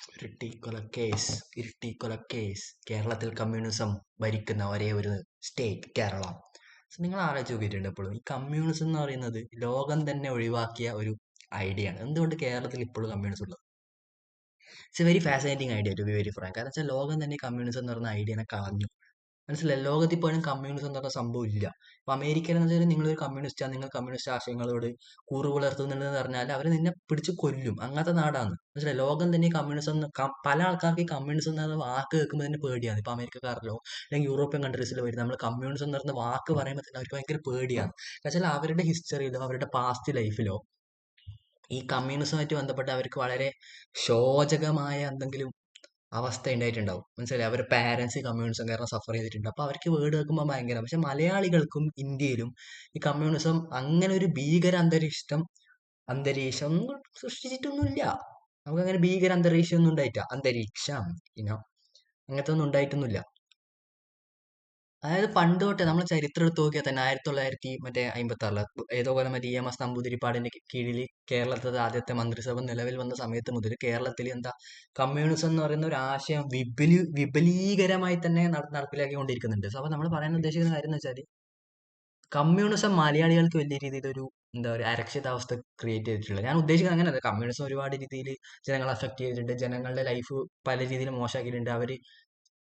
ഇരിട്ടിക്കൊലക്കേസ് കേരളത്തിൽ കമ്മ്യൂണിസം ഭരിക്കുന്ന ഒരേ ഒരു സ്റ്റേറ്റ് കേരള. നിങ്ങൾ ആലോചിച്ച് നോക്കിയിട്ടുണ്ട് എപ്പോഴും ഈ കമ്മ്യൂണിസം എന്ന് പറയുന്നത് ലോകം തന്നെ ഒഴിവാക്കിയ ഒരു ഐഡിയ ആണ്. എന്തുകൊണ്ട് കേരളത്തിൽ ഇപ്പോഴും കമ്മ്യൂണിസം ഉള്ളത്? It's a very fascinating idea to be very frank. കാരണം വെച്ചാൽ ലോകം തന്നെ കമ്മ്യൂണിസം എന്ന് പറയുന്ന ഐഡിയനെ കളഞ്ഞു. മനസ്സിലായി, ലോകത്തിൽ പോലും കമ്മ്യൂണിസം എന്ന് പറഞ്ഞ സംഭവം ഇല്ല. ഇപ്പൊ അമേരിക്കയിൽ എന്ന് വെച്ചാൽ നിങ്ങളൊരു കമ്മ്യൂണിസ്റ്റാണ്, നിങ്ങൾ കമ്മ്യൂണിസ്റ്റ് ആശയങ്ങളോട് കൂറു പുലർത്തുന്നുണ്ടെന്ന് പറഞ്ഞാൽ അവർ നിന്നെ പിടിച്ച് കൊല്ലും. അങ്ങനത്തെ നാടാണ്. മനസ്സിലായി, ലോകം തന്നെ കമ്മ്യൂണിസം പല ആൾക്കാർക്ക് ഈ കമ്മ്യൂണിസം എന്ന് പറയുന്ന വാക്ക് കേൾക്കുമ്പോൾ തന്നെ പേടിയാണ്. ഇപ്പൊ അമേരിക്കക്കാരിലോ അല്ലെങ്കിൽ യൂറോപ്യൻ കൺട്രീസിലോ വരും നമ്മൾ കമ്മ്യൂണിസം എന്ന് പറയുന്ന വാക്ക് പറയുമ്പോൾ തന്നെ അവർക്ക് ഭയങ്കര പേടിയാണ്. എന്നുവെച്ചാൽ അവരുടെ ഹിസ്റ്ററിയിലോ അവരുടെ പാസ്റ്റ് ലൈഫിലോ ഈ കമ്മ്യൂണിസമായിട്ട് ബന്ധപ്പെട്ട് അവർക്ക് വളരെ ശോചകമായ എന്തെങ്കിലും അവസ്ഥ ഉണ്ടായിട്ടുണ്ടാവും. മനസ്സിലായി, അവരുടെ പാരൻസ് കമ്മ്യൂണിസം കാരണം സഫർ ചെയ്തിട്ടുണ്ട്. അപ്പൊ അവർക്ക് വേർഡ് കേൾക്കുമ്പോൾ ഭയങ്കര, പക്ഷെ മലയാളികൾക്കും ഇന്ത്യയിലും ഈ കമ്മ്യൂണിസം അങ്ങനെ ഒരു ഭീകര അന്തരീക്ഷം ഒന്നും സൃഷ്ടിച്ചിട്ടൊന്നുമില്ല. നമുക്ക് അങ്ങനെ ഭീകര അന്തരീക്ഷം ഒന്നും അങ്ങനത്തെ ഒന്നും ഉണ്ടായിട്ടൊന്നുമില്ല. അതായത് പണ്ട് തൊട്ടേ നമ്മൾ ചരിത്രം എടുത്ത് നോക്കിയാൽ തന്നെ 1956 ഏതോ പോലെ മറ്റേ EMS നമ്പൂതിരിപ്പാടിന്റെ കീഴിൽ കേരളത്തിലെ ആദ്യത്തെ മന്ത്രിസഭ നിലവിൽ വന്ന സമയത്ത് മുതൽ കേരളത്തിൽ എന്താ കമ്മ്യൂണിസം എന്ന് പറയുന്ന ഒരു ആശയം വിപുലീകരമായി തന്നെ നടപ്പിലാക്കിക്കൊണ്ടിരിക്കുന്നുണ്ട്. അപ്പൊ നമ്മൾ പറയാൻ ഉദ്ദേശിക്കുന്ന കാര്യം എന്ന് വെച്ചാൽ കമ്മ്യൂണിസം മലയാളികൾക്ക് വലിയ രീതിയിൽ ഒരു എന്താ ഒരു അരക്ഷിതാവസ്ഥ ക്രിയേറ്റ് ചെയ്തിട്ടുള്ളത്. ഞാൻ ഉദ്ദേശിക്കുന്നത് അങ്ങനെയല്ല. കമ്മ്യൂണിസം ഒരുപാട് രീതിയിൽ ജനങ്ങളെ അഫക്ട് ചെയ്തിട്ടുണ്ട്, ജനങ്ങളുടെ ലൈഫ് പല രീതിയിൽ മോശമാക്കിയിട്ടുണ്ട്. അവര്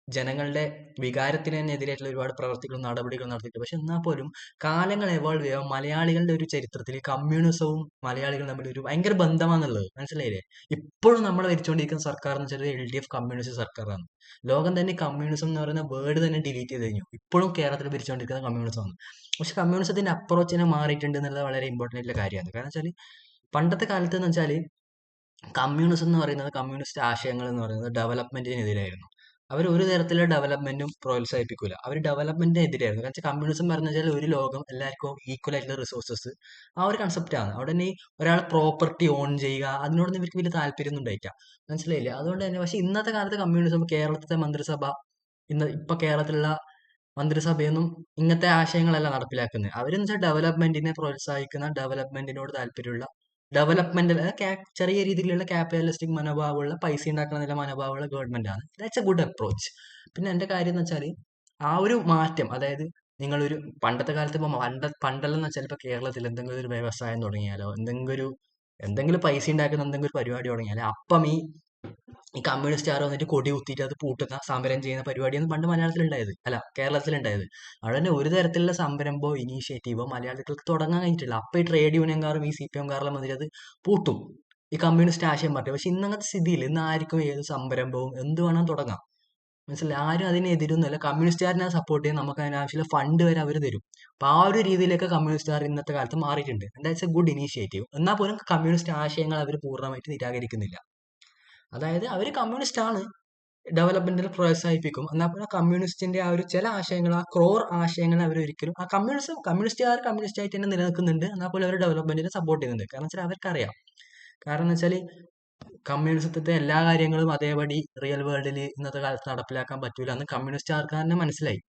ജനങ്ങളുടെ വികാരത്തിന് തന്നെ എതിരായിട്ടുള്ള ഒരുപാട് പ്രവർത്തികളും നടപടികളും നടത്തിയിട്ടുണ്ട്. പക്ഷെ എന്നാൽ പോലും കാലങ്ങൾ എവോൾവ് ചെയ്യുക മലയാളികളുടെ ഒരു ചരിത്രത്തിൽ കമ്മ്യൂണിസവും മലയാളികളും തമ്മിൽ ഒരു ഭയങ്കര ബന്ധമാണെന്നുള്ളത് മനസ്സിലായില്ലേ? ഇപ്പോഴും നമ്മൾ ഭരിച്ചുകൊണ്ടിരിക്കുന്ന സർക്കാർ എന്ന് വെച്ചാൽ LDF കമ്മ്യൂണിസ്റ്റ് സർക്കാരാണ്. ലോകം തന്നെ കമ്മ്യൂണിസം എന്ന് പറയുന്ന വേർഡ് തന്നെ ഡിലീറ്റ് ചെയ്ത് കഴിഞ്ഞു. ഇപ്പോഴും കേരളത്തിൽ ഭരിച്ചുകൊണ്ടിരിക്കുന്ന കമ്മ്യൂണിസമാണ്. പക്ഷെ കമ്മ്യൂണിസത്തിന്റെ അപ്രോച്ച് തന്നെ മാറിയിട്ടുണ്ട് എന്നുള്ളത് വളരെ ഇമ്പോർട്ടന്റ് ആയിട്ടുള്ള കാര്യമാണ്. കാരണം വെച്ചാൽ പണ്ടത്തെ കാലത്ത് എന്ന് വെച്ചാൽ കമ്മ്യൂണിസം എന്ന് പറയുന്നത്, കമ്മ്യൂണിസ്റ്റ് ആശയങ്ങൾ എന്ന് പറയുന്നത് ഡെവലപ്മെന്റിനെതിരായിരുന്നു. അവർ ഒരു തരത്തിലുള്ള ഡെവലപ്മെന്റും പ്രോത്സാഹിപ്പിക്കൂല. അവർ ഡെവലപ്മെന്റിന് എതിരായിരുന്നു. കാരണം കമ്മ്യൂണിസം പറഞ്ഞു വെച്ചാൽ ഒരു ലോകം എല്ലാവർക്കും ഈക്വൽ ആയിട്ടുള്ള റിസോഴ്സസ്, ആ ഒരു കൺസെപ്റ്റാണ്. അവിടെ തന്നെ ഒരാൾ പ്രോപ്പർട്ടി ഓൺ ചെയ്യുക അതിനോടൊന്നും ഇവർക്ക് വലിയ താല്പര്യമൊന്നും ഉണ്ടായിട്ടില്ല. മനസ്സിലായില്ലേ? അതുകൊണ്ട് തന്നെ പക്ഷെ ഇന്നത്തെ കാലത്ത് കമ്മ്യൂണിസം കേരളത്തിലെ മന്ത്രിസഭ ഇപ്പൊ കേരളത്തിലുള്ള മന്ത്രിസഭയൊന്നും ഇങ്ങനത്തെ ആശയങ്ങളല്ല നടപ്പിലാക്കുന്നത്. അവരെന്ന് വെച്ചാൽ ഡെവലപ്മെന്റിനെ പ്രോത്സാഹിക്കുന്ന, ഡെവലപ്മെന്റിനോട് താല്പര്യമുള്ള, ഡെവലപ്മെന്റിൽ ചെറിയ രീതിയിലുള്ള ക്യാപിറ്റലിസ്റ്റിക് മനോഭാവമുള്ള, പൈസ ഉണ്ടാക്കുന്ന നില മനോഭാവമുള്ള ഗവൺമെന്റ് ആണ്. That's A good approach. പിന്നെ എന്റെ കാര്യം എന്ന് വെച്ചാൽ ആ ഒരു മാറ്റം, അതായത് നിങ്ങളൊരു പണ്ടത്തെ കാലത്ത് ഇപ്പൊ പണ്ടെല്ലാം വെച്ചാൽ ഇപ്പൊ കേരളത്തിൽ എന്തെങ്കിലും ഒരു വ്യവസായം തുടങ്ങിയാലോ എന്തെങ്കിലും പൈസ ഉണ്ടാക്കുന്ന എന്തെങ്കിലും ഒരു പരിപാടി തുടങ്ങിയാലോ അപ്പം ഈ കമ്മ്യൂണിസ്റ്റുകാർ വന്നിട്ട് കൊടി കുത്തിയിട്ട് അത് പൂട്ടുന്ന, സമരം ചെയ്യുന്ന പരിപാടിയാണ് പണ്ട് മലയാളത്തിലുണ്ടായത്, അല്ല കേരളത്തിലുണ്ടായത്. അവിടെ തന്നെ ഒരു തരത്തിലുള്ള സംരംഭമോ ഇനീഷ്യേറ്റീവോ മലയാളികൾക്ക് തുടങ്ങാൻ കഴിഞ്ഞിട്ടില്ല. അപ്പൊ ഈ ട്രേഡ് യൂണിയൻകാരും ഈ CPM-കാരെല്ലാം വന്നിട്ട് അത് പൂട്ടും, ഈ കമ്മ്യൂണിസ്റ്റ് ആശയം പറഞ്ഞു. പക്ഷെ ഇന്നത്തെ സ്ഥിതിയിൽ ഇന്ന് ആർക്കും ഏത് സംരംഭവും എന്ത് വേണം തുടങ്ങാം. മനസ്സിലായി, ആരും അതിനെ എതിരൊന്നുമല്ല. കമ്മ്യൂണിസ്റ്റുകാരനെ സപ്പോർട്ട് ചെയ്യാൻ നമുക്ക് അതിനാവശ്യമുള്ള ഫണ്ട് വരെ അവർ തരും. അപ്പൊ ആ ഒരു രീതിയിലേക്ക് കമ്മ്യൂണിസ്റ്റുകാർ ഇന്നത്തെ കാലത്ത് മാറിയിട്ടുണ്ട്. That's A good initiative. എന്നാൽ പോലും കമ്മ്യൂണിസ്റ്റ് ആശയങ്ങൾ അവർ പൂർണ്ണമായിട്ട് നിരാകരിക്കുന്നില്ല. അതായത് അവർ കമ്മ്യൂണിസ്റ്റ് ആണ്, ഡെവലപ്മെന്റിനെ പ്രോത്സാഹിപ്പിക്കും. എന്നാൽ പിന്നെ കമ്മ്യൂണിസ്റ്റിന്റെ ആ ഒരു ചില ആശയങ്ങൾ, ആ ക്രോർ ആശയങ്ങൾ അവർ ഒരിക്കലും, ആ കമ്മ്യൂണിസ്റ്റുകാർ കമ്മ്യൂണിസ്റ്റ് ആയിട്ട് തന്നെ നിലനിൽക്കുന്നുണ്ട്. എന്നാൽ പോലും അവർ ഡെവലപ്മെന്റിനെ സപ്പോർട്ട് ചെയ്യുന്നുണ്ട്. കാരണം വെച്ചാൽ അവർക്കറിയാം, കാരണം എന്ന് വെച്ചാൽ കമ്മ്യൂണിസത്തിന്റെ എല്ലാ കാര്യങ്ങളും അതേപടി റിയൽ വേൾഡിൽ ഇന്നത്തെ കാലത്ത് നടപ്പിലാക്കാൻ പറ്റൂല എന്ന് കമ്മ്യൂണിസ്റ്റുകാർക്ക് തന്നെ മനസ്സിലായി.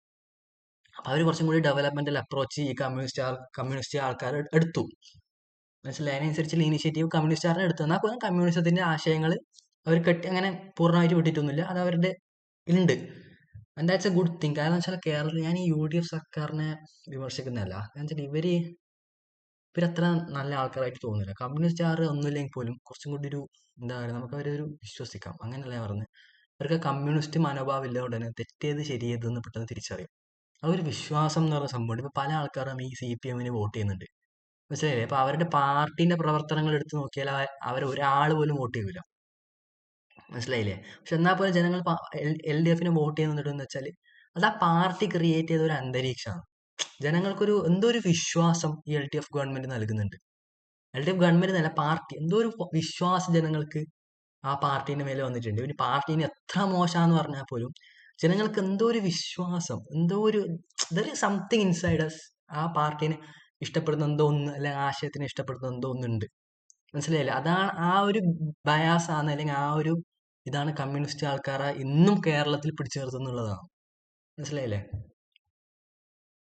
അപ്പൊ അവർ കുറച്ചും കൂടി ഡെവലപ്മെന്റൽ അപ്രോച്ച് ഈ കമ്മ്യൂണിസ്റ്റ് ആൾക്കാർ എടുത്തു. മനസ്സിലായി, അതിനനുസരിച്ചുള്ള ഇനിഷ്യേറ്റീവ് കമ്മ്യൂണിസ്റ്റുകാരനെ എടുത്തു. എന്നാൽ പോലും കമ്മ്യൂണിസത്തിന്റെ ആശയങ്ങൾ അവർ അങ്ങനെ പൂർണ്ണമായിട്ട് വിട്ടിട്ടൊന്നുമില്ല, അത് അവരുടെ ഉണ്ട്. And that's A good thing. കാരണം വെച്ചാൽ കേരളത്തിൽ ഞാൻ ഈ UDF സർക്കാരിനെ വിമർശിക്കുന്നതല്ല. കാരണം വെച്ചാൽ ഇവരത്ര നല്ല ആൾക്കാരായിട്ട് തോന്നുന്നില്ല. കമ്മ്യൂണിസ്റ്റുകാർ ഒന്നുമില്ലെങ്കിൽ പോലും കുറച്ചും കൂടി ഒരു എന്താ പറയുക, നമുക്ക് അവരൊരു വിശ്വസിക്കാം. അങ്ങനെയല്ല ഞാൻ പറഞ്ഞത്. അവർക്ക് കമ്മ്യൂണിസ്റ്റ് മനോഭാവം ഇല്ലാതെ തന്നെ തെറ്റേത് ശരിയേതെന്ന് പെട്ടെന്ന് തിരിച്ചറിയും. ആ ഒരു വിശ്വാസം എന്ന് പറയുന്ന സംഭവം. ഇപ്പൊ പല ആൾക്കാരും ഈ CPM-ന് വോട്ട് ചെയ്യുന്നുണ്ട്. മനസ്സിലായില്ലേ? അപ്പൊ അവരുടെ പാർട്ടിന്റെ പ്രവർത്തനങ്ങൾ എടുത്ത് നോക്കിയാൽ അവർ ഒരാൾ പോലും വോട്ട് ചെയ്യൂല. മനസ്സിലായില്ലേ? പക്ഷെ എന്നാൽ പോലും ജനങ്ങൾ LDF-ന് വോട്ട് ചെയ്യുന്നുണ്ടെന്ന് വെച്ചാൽ അത് ആ പാർട്ടി ക്രിയേറ്റ് ചെയ്ത ഒരു അന്തരീക്ഷമാണ്. ജനങ്ങൾക്കൊരു എന്തോ ഒരു വിശ്വാസം ഈ LDF ഗവൺമെന്റ് നൽകുന്നുണ്ട്. LDF ഗവൺമെന്റ് നല്ല പാർട്ടി എന്തോ ഒരു വിശ്വാസം ജനങ്ങൾക്ക് ആ പാർട്ടീന്റെ മേലെ വന്നിട്ടുണ്ട്. ഒരു പാർട്ടീനെ എത്ര മോശമാന്ന് പറഞ്ഞാൽ പോലും ജനങ്ങൾക്ക് എന്തോ ഒരു വിശ്വാസം, എന്തോ ഒരു സംതിങ് ഇൻസൈഡ് അസ്, ആ പാർട്ടീനെ ഇഷ്ടപ്പെടുന്ന എന്തോ ഒന്ന്, അല്ലെങ്കിൽ ആശയത്തിനെ ഇഷ്ടപ്പെടുന്ന എന്തോ ഒന്നുണ്ട്. മനസ്സിലായില്ലേ? അതാണ് ആ ഒരു ബയാസ് ആണ്, അല്ലെങ്കിൽ ആ ഒരു ഇതാണ് കമ്മ്യൂണിസ്റ്റ് ആൾക്കാരെ ഇന്നും കേരളത്തിൽ പിടിച്ചു നിർത്തുന്നുള്ളതാണ്. മനസ്സിലായില്ലേ?